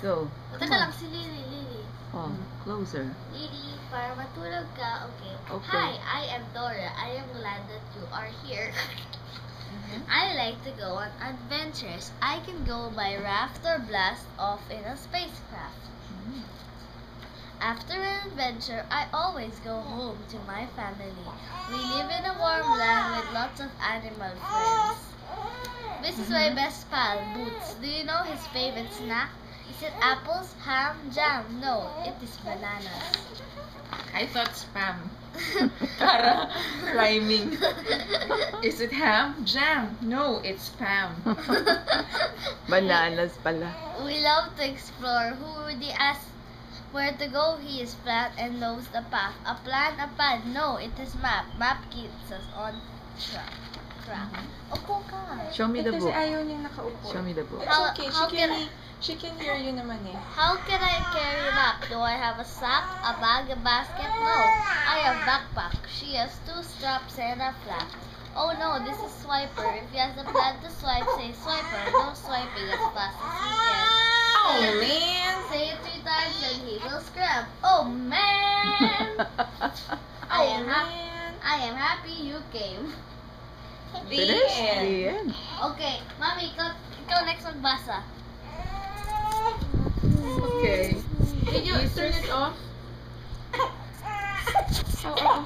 Go. Teka Come on. lang, si Lily. Oh, closer. Lily, para matulog ka, okay. Okay. Hi, I am Dora. I am glad that you are here. I like to go on adventures. I can go by raft or blast off in a spacecraft. After an adventure, I always go home to my family. We live in a warm land with lots of animal friends. This is my best pal, Boots. Do you know his favorite snack? Is it apples, ham, jam? No, it is bananas. I thought spam. Para rhyming. Is it ham? Jam? No, it's spam. Bananas pala. We love to explore. Who would he ask where to go? He is plant and knows the path. A plan, a path. No, it is map. Map keeps us on track. Opo ka. Show me the Kasi book. ayaw niyang nakaupo. Show me the book. It's How- okay. how She can hear you naman eh. How can I carry map? Do I have a sack, a bag, a basket? No, I have backpack. She has 2 straps and a flap. Oh no, this is Swiper. If he has a plan to swipe, say Swiper. No swiping as fast as he can. Oh man! Say it 3 times and he will scrap. Oh man! I am happy. I am happy you came. Finish? The end. Okay, Mami, ikaw next magbasa. Okay. Did you turn it off? Oh, oh, oh.